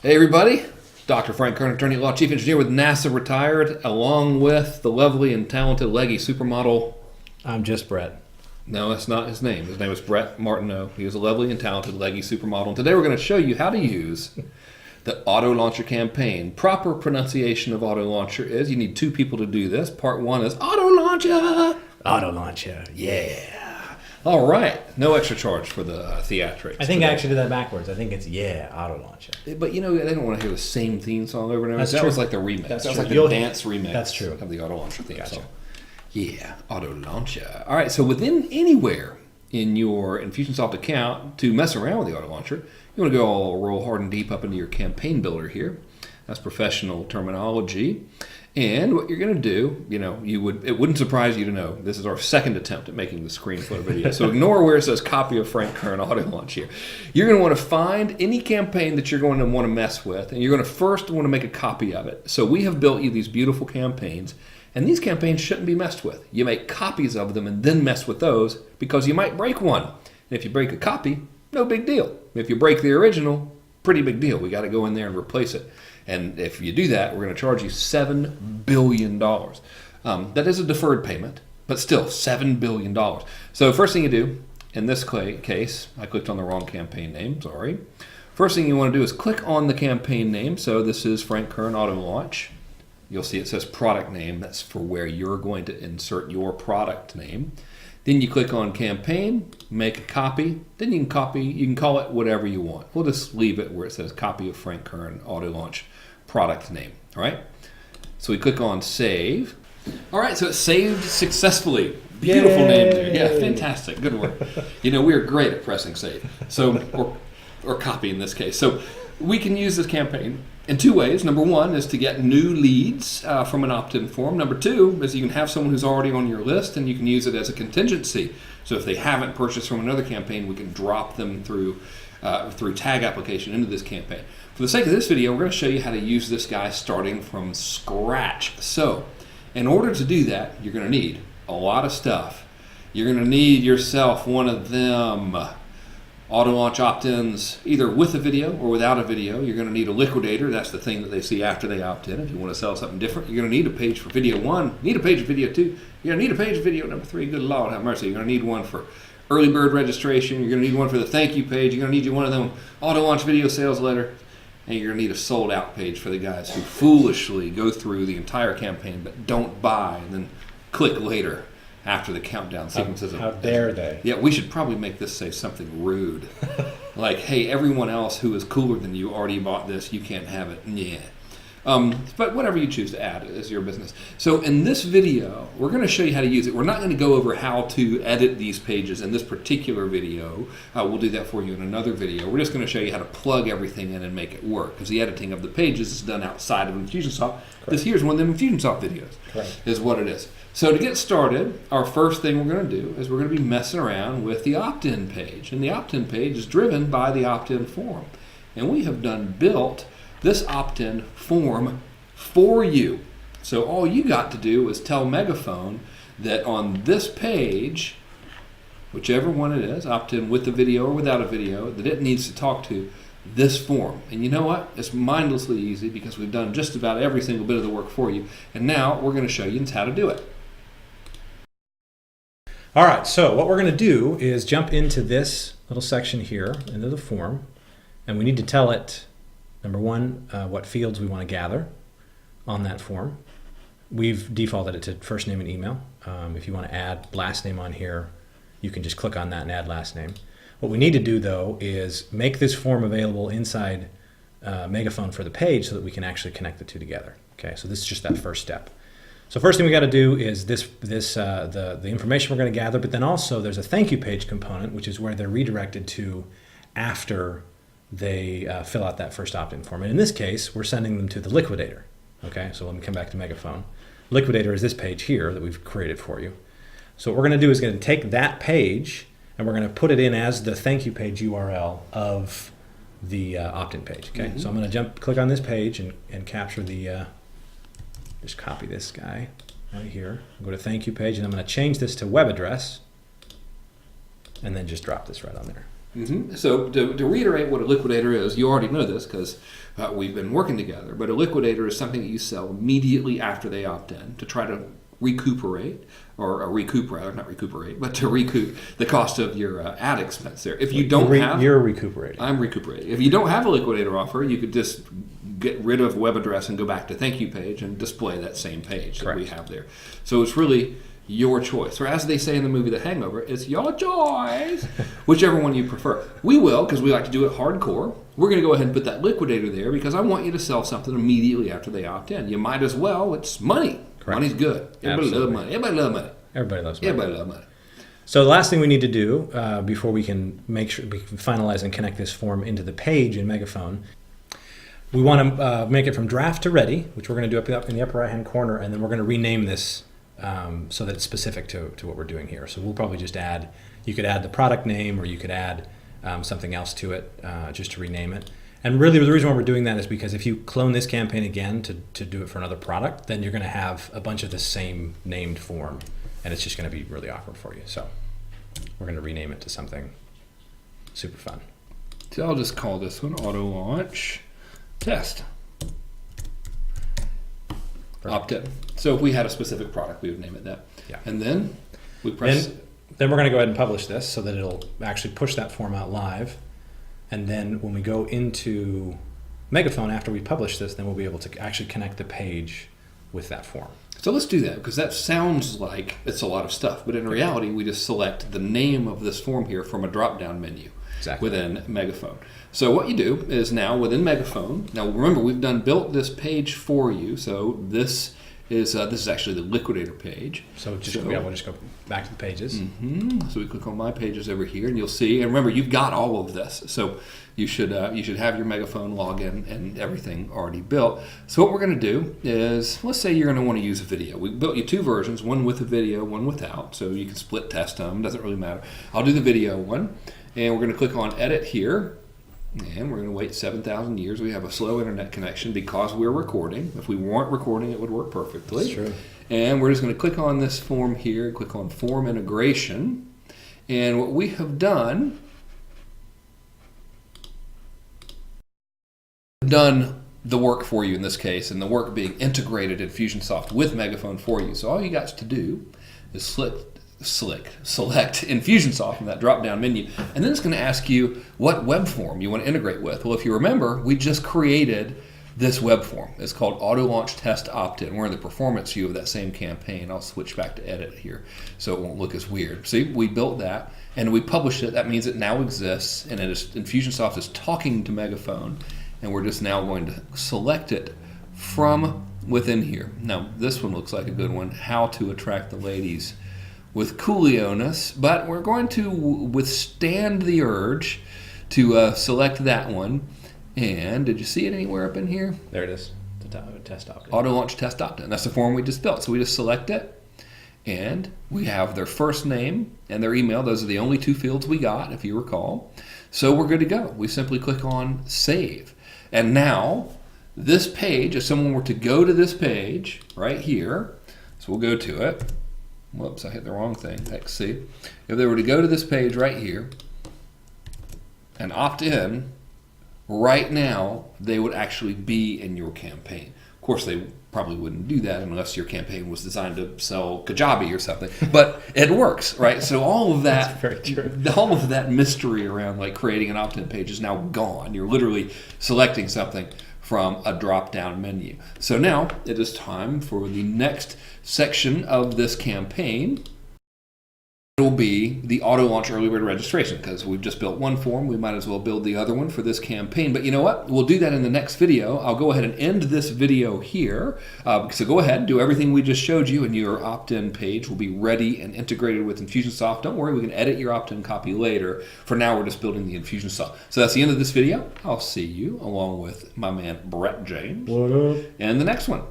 Hey everybody, Dr. Frank Kern, attorney at law, chief engineer with NASA retired, along with the lovely and talented leggy supermodel. I'm just Brett. No, that's not his name. His name is Brett Martineau. He is a lovely and talented leggy supermodel. And today we're going to show you how to use the Auto Launcher campaign. Proper pronunciation of Auto Launcher is, you need two people to do this. Part one is Auto Launcher. Auto Launcher, yeah. All right, no extra charge for the theatrics. I think I actually did that backwards. I think it's Auto Launcher. But you know, they don't want to hear the same theme song over and over. That's that true. was like the remix. That's that was true. like the You'll- dance remix. That's true. Of the Auto Launcher theme Gotcha. song. Yeah, Auto Launcher. All right, so within anywhere in your Infusionsoft account to mess around with the Auto Launcher, you want to go all roll hard and deep up into your campaign builder here. That's professional terminology. And what you're going to do, it wouldn't surprise you to know this is our second attempt at making the screen float video. So ignore where it says copy of Frank Kern Auto Launch here. You're going to want to find any campaign that you're going to want to mess with, and you're going to first want to make a copy of it. So we have built you these beautiful campaigns, and these campaigns shouldn't be messed with. You make copies of them and then mess with those because you might break one. And if you break a copy, no big deal. If you break the original, pretty big deal. We got to go in there and replace it. And if you do that, we're going to charge you $7 billion. That is a deferred payment, but still $7 billion. So first thing you do, in this case, I clicked on the wrong campaign name, sorry. First thing you want to do is click on the campaign name. So this is Frank Kern Auto Launch. You'll see it says product name. That's for where you're going to insert your product name. Then you click on campaign, make a copy. Then you can call it whatever you want. We'll just leave it where it says copy of Frank Kern Auto Launch product name. All right. So we click on save. All right. So it's saved successfully. Beautiful Yay. name there. Yeah. Fantastic. Good work. We are great at pressing save. So or copy in this case. So we can use this campaign in two ways. Number one is to get new leads from an opt-in form. Number two is you can have someone who's already on your list and you can use it as a contingency. So if they haven't purchased from another campaign, we can drop them through tag application into this campaign. For the sake of this video, we're going to show you how to use this guy starting from scratch. So in order to do that, you're going to need a lot of stuff. You're going to need yourself one of them auto launch opt-ins either with a video or without a video. You're going to need a liquidator. That's the thing that they see after they opt in. If you want to sell something different, you're going to need a page for video one, need a page for video two, you're going to need a page for video number three. Good Lord have mercy. You're going to need one for early bird registration. You're going to need one for the thank you page. You're going to need one of them auto launch video sales letter. And you're going to need a sold out page for the guys who foolishly go through the entire campaign but don't buy and then click later after the countdown sequences. How dare they? Yeah, we should probably make this say something rude. Like, hey, everyone else who is cooler than you already bought this. You can't have it. Yeah. But whatever you choose to add is your business. So in this video, we're going to show you how to use it. We're not going to go over how to edit these pages in this particular video. We'll do that for you in another video. We're just going to show you how to plug everything in and make it work. Because the editing of the pages is done outside of Infusionsoft. This here's one of them Infusionsoft videos. Correct. Is what it is. So to get started, our first thing we're going to do is we're going to be messing around with the opt-in page. And the opt-in page is driven by the opt-in form. And we have built this opt-in form for you. So all you got to do is tell Megaphone that on this page, whichever one it is, opt-in with a video or without a video, that it needs to talk to this form. And you know what? It's mindlessly easy because we've done just about every single bit of the work for you. And now we're going to show you how to do it. All right, so what we're going to do is jump into this little section here, into the form, and we need to tell it, number one, what fields we want to gather on that form. We've defaulted it to first name and email. If you want to add last name on here, you can just click on that and add last name. What we need to do, though, is make this form available inside Megaphone for the page so that we can actually connect the two together. Okay, so this is just that first step. So first thing we got to do is the information we're going to gather, but then also there's a thank you page component, which is where they're redirected to after they fill out that first opt-in form. And in this case, we're sending them to the liquidator. Okay, so let me come back to Megaphone. Liquidator is this page here that we've created for you. So what we're going to do is going to take that page and we're going to put it in as the thank you page URL of the opt-in page. Okay, so I'm going to click on this page and capture the. Just copy this guy right here. Go to thank you page, and I'm going to change this to web address, and then just drop this right on there. So to reiterate what a liquidator is, you already know this because we've been working together, but a liquidator is something that you sell immediately after they opt in to try to recuperate, or recoup rather, not recuperate, but to recoup the cost of your ad expense there. If you don't have... You're recuperating. I'm recuperating. If you don't have a liquidator offer, you could just get rid of web address and go back to thank you page and display that same page that we have there. So it's really your choice. Or as they say in the movie The Hangover, it's your choice, whichever one you prefer. We will, because we like to do it hardcore. We're going to go ahead and put that liquidator there because I want you to sell something immediately after they opt in. You might as well. It's money. Correct. Money's good. Everybody loves money. Everybody loves money. Everybody loves money. Everybody loves money. So the last thing we need to do before we can make sure we can finalize and connect this form into the page in Megaphone, we want to make it from draft to ready, which we're going to do up in the upper right-hand corner, and then we're going to rename this so that it's specific to what we're doing here. So we'll probably just add, you could add the product name, or you could add something else to it just to rename it. And really the reason why we're doing that is because if you clone this campaign again to do it for another product, then you're going to have a bunch of the same named form, and it's just going to be really awkward for you. So we're going to rename it to something super fun. So I'll just call this one Auto Launch Test. Opt-in. So if we had a specific product, we would name it that. Yeah. And then we press... Then we're going to go ahead and publish this so that it'll actually push that form out live. And then when we go into Megaphone after we publish this, then we'll be able to actually connect the page with that form. So let's do that, because that sounds like it's a lot of stuff. But in reality, we just select the name of this form here from a drop-down menu within Megaphone. So what you do is now within Megaphone, now remember we've built this page for you. So this is actually the liquidator page. So we'll just go back to the pages. So we click on My Pages over here, and you'll see. And remember, you've got all of this, so you should have your Megaphone login and everything already built. So what we're going to do is, let's say you're going to want to use a video. We built you two versions, one with a video, one without. So you can split test them. Doesn't really matter. I'll do the video one, and we're going to click on Edit here. And we're going to wait 7,000 years. We have a slow internet connection because we're recording. If we weren't recording, it would work perfectly. That's true. And we're just going to click on this form here, click on Form Integration. And what we have done the work for you in this case, and the work being integrated in Infusionsoft with Megaphone for you. So all you got to do is select Infusionsoft from that drop-down menu, and then it's going to ask you what web form you want to integrate with. Well, if you remember, we just created this web form. It's called Auto Launch Test Opt-in. We're in the performance view of that same campaign. I'll switch back to edit here so it won't look as weird. See, we built that and we published it. That means it now exists, and Infusionsoft is talking to Megaphone, and we're just now going to select it from within here. Now, this one looks like a good one, How to Attract the Ladies with Coolioness, but we're going to withstand the urge to select that one. And did you see it anywhere up in here? There it is, the test opt-in. Auto Launch Test Opt-in. That's the form we just built. So we just select it, and we have their first name and their email. Those are the only two fields we got, if you recall. So we're good to go. We simply click on Save. And now, this page, if someone were to go to this page right here, so we'll go to it. Whoops, I hit the wrong thing. XC. If they were to go to this page right here and opt in, right now they would actually be in your campaign. Of course, they probably wouldn't do that unless your campaign was designed to sell Kajabi or something. But it works, right? So all of that, That's very true. all of that mystery around like creating an opt-in page is now gone. You're literally selecting something from a drop-down menu. So now it is time for the next section of this campaign. It will be the auto launch early bird registration, because we've just built one form. We might as well build the other one for this campaign. But you know what? We'll do that in the next video. I'll go ahead and end this video here. So go ahead, do everything we just showed you, and your opt-in page will be ready and integrated with Infusionsoft. Don't worry, we can edit your opt-in copy later. For now, we're just building the Infusionsoft. So that's the end of this video. I'll see you, along with my man Brett James, What up? in the next one.